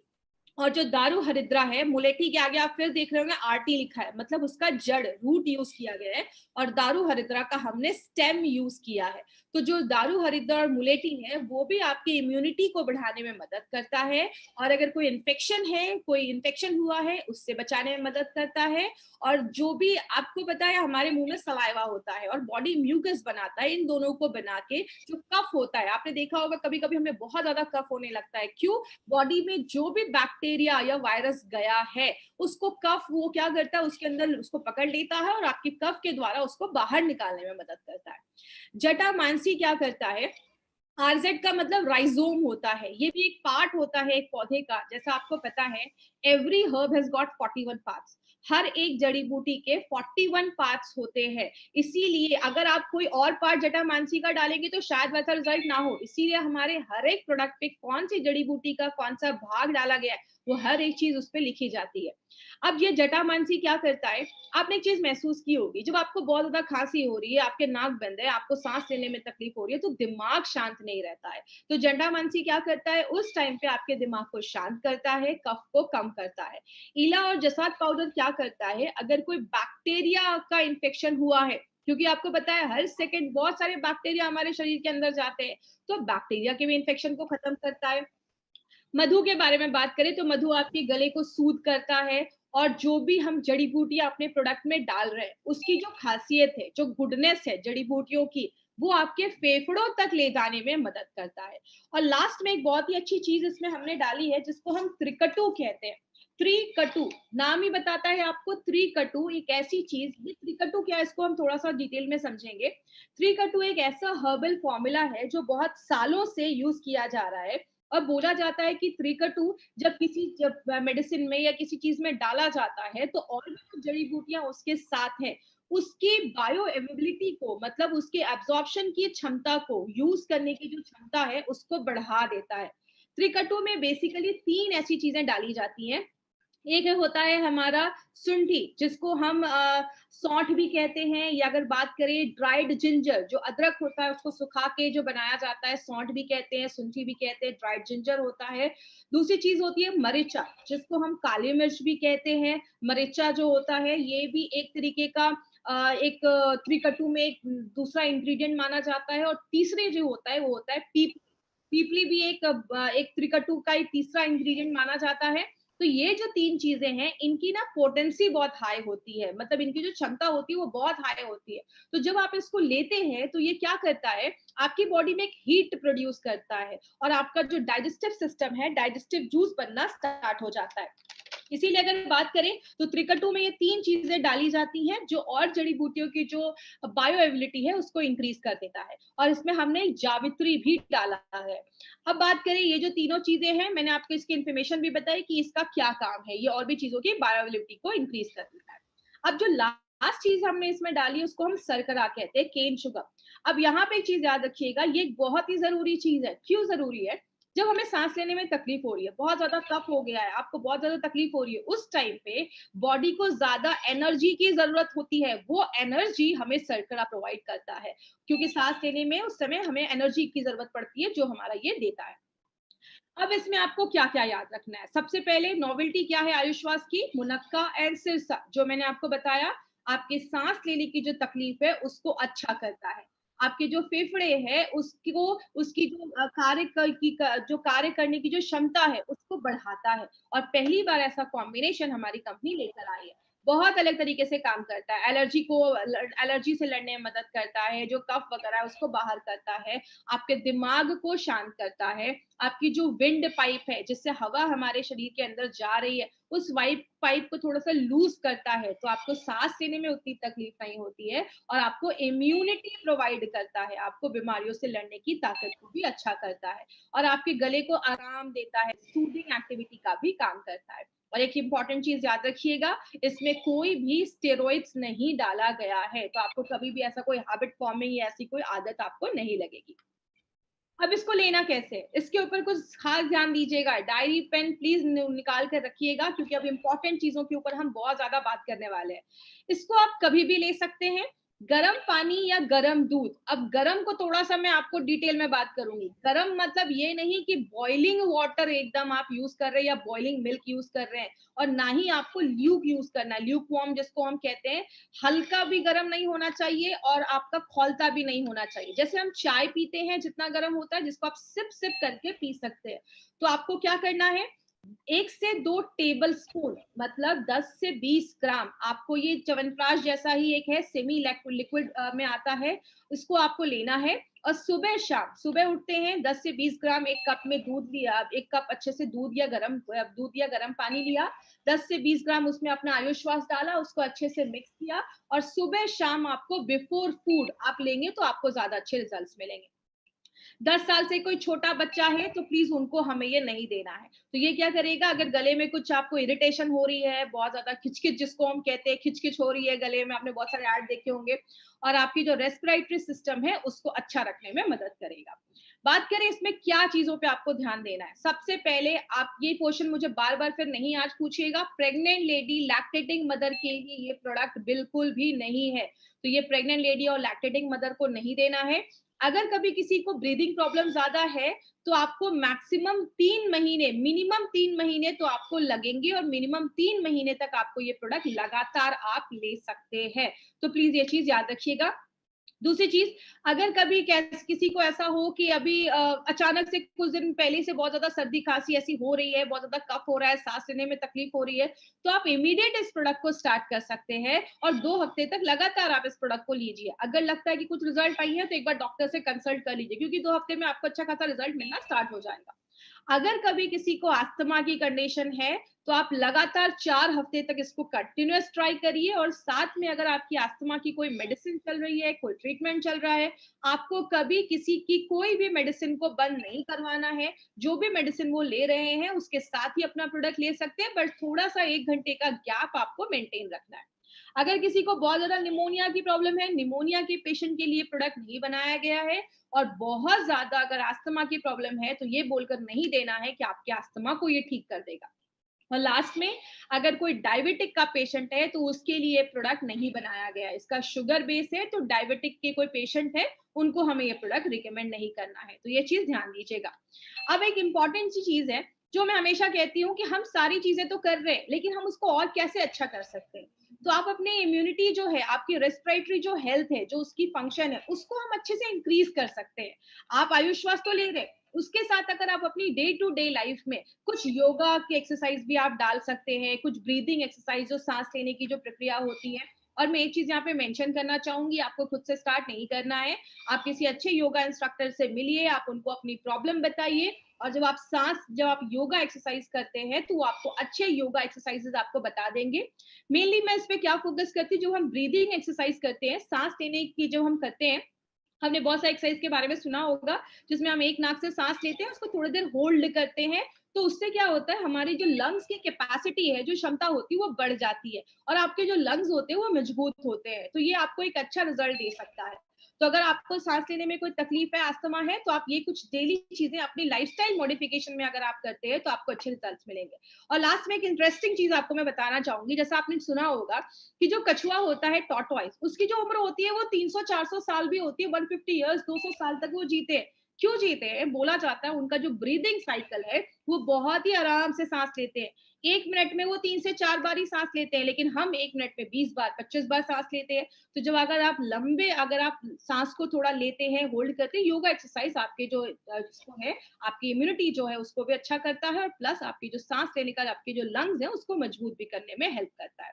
और जो दारू हरिद्रा है, मुलेठी के आगे आप फिर देख रहे होंगे आरटी लिखा है, मतलब उसका जड़, रूट यूज किया गया है। और दारू हरिद्रा का हमने स्टेम यूज किया है। तो जो दारू हरिद्रा और मुलेठी है वो भी आपकी इम्यूनिटी को बढ़ाने में मदद करता है। और अगर कोई इन्फेक्शन है, कोई इन्फेक्शन हुआ है, उससे बचाने में मदद करता है। और जो भी आपको पता है, हमारे मुंह में सलाइवा होता है और बॉडी म्यूकस बनाता है, इन दोनों को बना के जो कफ होता है, आपने देखा होगा कभी कभी हमें बहुत ज्यादा कफ होने लगता है। क्यों? बॉडी में जो भी बैक्टीरिया या वायरस गया है, उसको कफ वो क्या करता है, उसके अंदर उसको पकड़ लेता है और आपके कफ के द्वारा उसको बाहर निकालने में मदद करता है। जटामांसी क्या करता है? आरजेड का मतलब राइजोम होता है, ये भी एक पार्ट होता है एक पौधे का। जैसा आपको पता है, every herb has got 41 parts. हर एक जड़ी बूटी के 41 पार्ट्स होते हैं। इसीलिए अगर आप कोई और पार्ट जटामांसी का डालेंगे तो शायद वैसा रिजल्ट ना हो। इसीलिए हमारे हर एक प्रोडक्ट पे कौन सी जड़ी बूटी का कौन सा भाग डाला गया है, वो हर एक चीज उस पर लिखी जाती है। अब ये जटामांसी क्या करता है? आपने एक चीज महसूस की होगी, जब आपको बहुत ज्यादा खांसी हो रही है, आपके नाक बंद है, आपको सांस लेने में तकलीफ हो रही है, तो दिमाग शांत नहीं रहता है। तो जटामांसी क्या करता है? उस टाइम पे आपके दिमाग को शांत करता है, कफ को कम करता है। इला और जसात पाउडर क्या करता है? अगर कोई बैक्टीरिया का इन्फेक्शन हुआ है, क्योंकि आपको पता है हर सेकंड बहुत सारे बैक्टीरिया हमारे शरीर के अंदर जाते हैं, तो बैक्टीरिया के भी इन्फेक्शन को खत्म करता है। मधु के बारे में बात करें तो मधु आपके गले को सूद करता है। और जो भी हम जड़ी बूटियां अपने प्रोडक्ट में डाल रहे हैं, उसकी जो खासियत है, जो गुडनेस है जड़ी बूटियों की, वो आपके फेफड़ों तक ले जाने में मदद करता है। और लास्ट में एक बहुत ही अच्छी चीज इसमें हमने डाली है जिसको हम त्रिकटु कहते हैं। त्रिकटु, नाम ही बताता है आपको त्रिकटु एक ऐसी चीज, ये त्रिकटु क्या है इसको हम थोड़ा सा डिटेल में समझेंगे। त्रिकटु एक ऐसा हर्बल फॉर्मूला है जो बहुत सालों से यूज किया जा रहा है, और बोला जाता है कि त्रिकटु जब मेडिसिन में या किसी चीज में डाला जाता है तो और भी जो जड़ी बूटियां उसके साथ हैं उसकी बायो एवेबिलिटी को, मतलब उसके एब्जॉर्प्शन की क्षमता को, यूज करने की जो क्षमता है उसको बढ़ा देता है। त्रिकटु में बेसिकली 3 ऐसी चीजें डाली जाती हैं। एक होता है हमारा सुंठी, जिसको हम सौंठ भी कहते हैं, या अगर बात करें ड्राइड जिंजर, जो अदरक होता है उसको सुखा के जो बनाया जाता है, सौंठ भी कहते हैं, सुंठी भी कहते हैं, ड्राइड जिंजर होता है। दूसरी चीज होती है मरीचा, जिसको हम काली मिर्च भी कहते हैं। मरीचा जो होता है ये भी एक तरीके का एक त्रिकटु में एक दूसरा इंग्रेडिएंट माना जाता है। और तीसरे जो होता है वो होता है पीपली। पीपली भी एक त्रिकटु का एक तीसरा इंग्रेडिएंट माना जाता है। तो ये जो 3 चीजें हैं इनकी ना पोटेंसी बहुत हाई होती है, मतलब इनकी जो क्षमता होती है वो बहुत हाई होती है। तो जब आप इसको लेते हैं तो ये क्या करता है, आपकी बॉडी में एक हीट प्रोड्यूस करता है, और आपका जो डाइजेस्टिव सिस्टम है, डाइजेस्टिव जूस बनना स्टार्ट हो जाता है। इसीलिए अगर बात करें तो त्रिकटु में ये 3 चीजें डाली जाती हैं जो और जड़ी बूटियों की जो बायो एबिलिटी है उसको इंक्रीज कर देता है, और इसमें हमने जावित्री भी डाला है। अब बात करें, ये जो तीनों चीजें हैं मैंने आपको इसकी इंफॉर्मेशन भी बताई कि इसका क्या काम है, ये और भी चीजों की बायोएबिलिटी को इंक्रीज कर देता है। अब जो लास्ट चीज हमने इसमें डाली है उसको हम शर्करा कहते हैं, केन शुगर। अब यहाँ पे एक चीज याद रखिएगा, ये बहुत ही जरूरी चीज है। क्यों जरूरी है? जब हमें सांस लेने में तकलीफ हो रही है, बहुत ज्यादा कफ हो गया है, आपको बहुत ज्यादा तकलीफ हो रही है, उस टाइम पे बॉडी को ज्यादा एनर्जी की जरूरत होती है, वो एनर्जी हमें शर्करा प्रोवाइड करता है, क्योंकि सांस लेने में उस समय हमें एनर्जी की जरूरत पड़ती है जो हमारा ये देता है। अब इसमें आपको क्या क्या याद रखना है? सबसे पहले नोवेल्टी क्या है आयुश्वास की? मुनक्का एंड सिरसा, जो मैंने आपको बताया आपके सांस लेने की जो तकलीफ है उसको अच्छा करता है। आपके जो फेफड़े है उसको, उसकी जो जो कार्य करने की जो क्षमता है उसको बढ़ाता है, और पहली बार ऐसा कॉम्बिनेशन हमारी कंपनी लेकर आई है। बहुत अलग तरीके से काम करता है, एलर्जी से लड़ने में मदद करता है, जो कफ वगैरह है उसको बाहर करता है, आपके दिमाग को शांत करता है, आपकी जो विंड पाइप है जिससे हवा हमारे शरीर के अंदर जा रही है उस वाइप पाइप को थोड़ा सा लूज करता है, तो आपको सांस लेने में उतनी तकलीफ नहीं होती है, और आपको इम्यूनिटी प्रोवाइड करता है, आपको बीमारियों से लड़ने की ताकत को भी अच्छा करता है, और आपके गले को आराम देता है, सूदिंग एक्टिविटी का भी काम करता है। और एक इंपॉर्टेंट चीज याद रखिएगा, इसमें कोई भी स्टेरॉइड्स नहीं डाला गया है, तो आपको कभी भी ऐसा कोई हैबिट फॉर्मिंग या ऐसी कोई आदत आपको नहीं लगेगी। अब इसको लेना कैसे, इसके ऊपर कुछ खास ध्यान दीजिएगा, डायरी पेन प्लीज निकाल कर रखिएगा, क्योंकि अब इंपॉर्टेंट चीजों के ऊपर हम बहुत ज्यादा बात करने वाले हैं। इसको आप कभी भी ले सकते हैं, गरम पानी या गरम दूध। अब गरम को थोड़ा सा मैं आपको डिटेल में बात करूंगी। गरम मतलब ये नहीं कि बॉइलिंग वाटर एकदम आप यूज कर रहे हैं या बॉइलिंग मिल्क यूज कर रहे हैं, और ना ही आपको ल्यूक यूज करना है, ल्यूक वार्म जिसको हम कहते हैं। हल्का भी गर्म नहीं होना चाहिए और आपका खौलता भी नहीं होना चाहिए। जैसे हम चाय पीते हैं जितना गर्म होता है, जिसको आप सिप सिप करके पी सकते हैं, तो आपको क्या करना है, 1 से 2 टेबल स्पून मतलब 10 से 20 ग्राम, आपको ये च्यवनप्राश जैसा ही एक है, सेमी लिक्विड में आता है, इसको आपको लेना है। और सुबह शाम, सुबह उठते हैं 10 से 20 ग्राम, एक कप में दूध लिया, एक कप अच्छे से दूध या गर्म पानी लिया, 10 से 20 ग्राम उसमें अपना आयुश्वास डाला, उसको अच्छे से मिक्स किया, और सुबह शाम आपको बिफोर फूड आप लेंगे तो आपको ज्यादा अच्छे रिजल्ट्स मिलेंगे। 10 साल से कोई छोटा बच्चा है तो प्लीज उनको हमें ये नहीं देना है। तो ये क्या करेगा, अगर गले में कुछ आपको इरिटेशन हो रही है, बहुत ज्यादा खिचखिच जिसको हम कहते हैं, खिचखिच हो रही है गले में, आपने बहुत सारे ऐड देखे होंगे, और आपकी जो रेस्पिरेटरी सिस्टम है उसको अच्छा रखने में मदद करेगा। बात करें इसमें क्या चीजों पे आपको ध्यान देना है, सबसे पहले आप ये क्वेश्चन मुझे बार बार फिर नहीं आज पूछिएगा, प्रेग्नेंट लेडी लैक्टेटिंग मदर के लिए ये प्रोडक्ट बिल्कुल भी नहीं है, तो ये प्रेग्नेंट लेडी और लैक्टेटिंग मदर को नहीं देना है। अगर कभी किसी को ब्रीदिंग प्रॉब्लम ज्यादा है तो आपको मैक्सिमम 3 महीने, मिनिमम 3 महीने तो आपको लगेंगे, और मिनिमम 3 महीने तक आपको ये प्रोडक्ट लगातार आप ले सकते हैं, तो प्लीज ये चीज याद रखिएगा। दूसरी चीज, अगर कभी किसी को ऐसा हो कि अभी अचानक से कुछ दिन पहले से बहुत ज्यादा सर्दी खांसी ऐसी हो रही है, बहुत ज्यादा कफ हो रहा है, सांस लेने में तकलीफ हो रही है, तो आप इमीडिएट इस प्रोडक्ट को स्टार्ट कर सकते हैं, और 2 हफ्ते तक लगातार आप इस प्रोडक्ट को लीजिए। अगर लगता है कि कुछ रिजल्ट आई है तो एक बार डॉक्टर से कंसल्ट कर लीजिए, क्योंकि 2 हफ्ते में आपको अच्छा खासा रिजल्ट मिलना स्टार्ट हो जाएगा। अगर कभी किसी को अस्थमा की कंडीशन है तो आप लगातार 4 हफ्ते तक इसको कंटिन्यूअस ट्राई करिए, और साथ में अगर आपकी अस्थमा की कोई मेडिसिन चल रही है, कोई ट्रीटमेंट चल रहा है, आपको कभी किसी की कोई भी मेडिसिन को बंद नहीं करवाना है। जो भी मेडिसिन वो ले रहे हैं उसके साथ ही अपना प्रोडक्ट ले सकते हैं, बट थोड़ा सा 1 घंटे का गैप आपको मेंटेन रखना है। अगर किसी को बहुत ज्यादा निमोनिया की प्रॉब्लम है, निमोनिया के पेशेंट के लिए प्रोडक्ट नहीं बनाया गया है, और बहुत ज्यादा अगर अस्थमा की प्रॉब्लम है तो ये बोलकर नहीं देना है कि आपके अस्थमा को ये ठीक कर देगा। और लास्ट में, अगर कोई डायबिटिक का पेशेंट है तो उसके लिए प्रोडक्ट नहीं बनाया गया है, इसका शुगर बेस है, तो डायबिटिक के कोई पेशेंट है उनको हमें ये प्रोडक्ट रिकमेंड नहीं करना है, तो ये चीज ध्यान दीजिएगा। अब एक इंपॉर्टेंट सी चीज है जो मैं हमेशा कहती हूँ कि हम सारी चीजें तो कर रहे हैं, लेकिन हम उसको और कैसे अच्छा कर सकते हैं। तो आप अपने इम्यूनिटी जो है, आपकी रेस्पिरेटरी जो हेल्थ है, जो उसकी फंक्शन है, उसको हम अच्छे से इंक्रीज कर सकते हैं। आप आयुष्वास तो ले रहे हैं, उसके साथ अगर आप अपनी डे टू डे लाइफ में कुछ योगा की एक्सरसाइज भी आप डाल सकते हैं, कुछ ब्रीदिंग एक्सरसाइज, जो सांस लेने की जो प्रक्रिया होती है। और मैं एक चीज यहाँ पे मेंशन करना चाहूंगी, आपको खुद से स्टार्ट नहीं करना है, आप किसी अच्छे योगा इंस्ट्रक्टर से मिलिए, आप उनको अपनी प्रॉब्लम बताइए, और जब आप योगा एक्सरसाइज करते हैं तो वो आपको अच्छे योगा एक्सरसाइजेस आपको बता देंगे। मेनली मैं इस पे क्या फोकस करती हूँ, जो हम ब्रीदिंग एक्सरसाइज करते हैं, सांस लेने की जो हम करते हैं, हमने बहुत सारे एक्सरसाइज के बारे में सुना होगा, जिसमें हम एक नाक से सांस लेते हैं, उसको थोड़ी देर होल्ड करते हैं। तो उससे क्या होता है, हमारी जो लंग्स की कैपेसिटी है, जो क्षमता होती है, वो बढ़ जाती है, और आपके जो लंग्स होते हैं वो मजबूत होते हैं, तो ये आपको एक अच्छा रिजल्ट दे सकता है। तो अगर आपको सांस लेने में कोई तकलीफ है, अस्थमा है, तो आप ये कुछ डेली चीजें अपनी लाइफस्टाइल मॉडिफिकेशन में अगर आप करते हैं तो आपको अच्छे रिजल्ट मिलेंगे। और लास्ट में एक इंटरेस्टिंग चीज आपको मैं बताना चाहूंगी, जैसा आपने सुना होगा कि जो कछुआ होता है, टॉर्टॉइस, उसकी जो उम्र होती है वो 300-400 साल भी होती है, 150 इयर्स, 200 साल तक वो जीते हैं। क्यों जीते हैं? बोला जाता है उनका जो ब्रीदिंग साइकिल है वो बहुत ही आराम से सांस लेते हैं। 1 मिनट में वो 3 से 4 बार ही सांस लेते हैं, लेकिन हम 1 मिनट में 20 बार, 25 बार सांस लेते हैं। तो जब अगर आप सांस को थोड़ा लेते हैं, होल्ड करते हैं, योगा एक्सरसाइज आपके जो जिसको है, आपकी इम्यूनिटी जो है उसको भी अच्छा करता है, और प्लस आपकी जो सांस लेने का आपके जो लंग्स है उसको मजबूत भी करने में हेल्प करता है।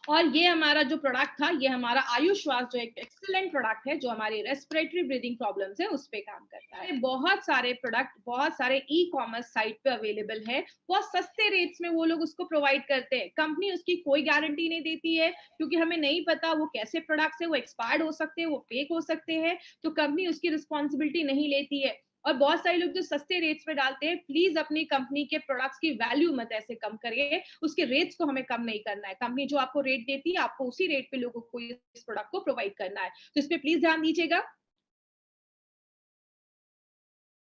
और ये हमारा जो प्रोडक्ट था, ये हमारा आयुश्वास, जो एक एक्सीलेंट प्रोडक्ट है, जो हमारी रेस्पिरेटरी ब्रीदिंग प्रॉब्लम्स है उस पे काम करता है। बहुत सारे प्रोडक्ट बहुत सारे ई कॉमर्स साइट पे अवेलेबल है, बहुत सस्ते रेट्स में वो लोग उसको प्रोवाइड करते हैं। कंपनी उसकी कोई गारंटी नहीं देती है, क्योंकि हमें नहीं पता वो कैसे प्रोडक्ट्स है, वो एक्सपायर्ड हो सकते हैं, वो फेक हो सकते हैं, तो कंपनी उसकी रिस्पॉन्सिबिलिटी नहीं लेती है। और बहुत सारे लोग जो सस्ते रेट्स में डालते हैं, प्लीज अपनी कंपनी के प्रोडक्ट्स की वैल्यू मत ऐसे कम करिए, उसके रेट्स को हमें कम नहीं करना है। कंपनी जो आपको रेट देती है, आपको उसी रेट पे लोगों को इस प्रोडक्ट को प्रोवाइड करना है, तो इस पे प्लीज ध्यान दीजिएगा।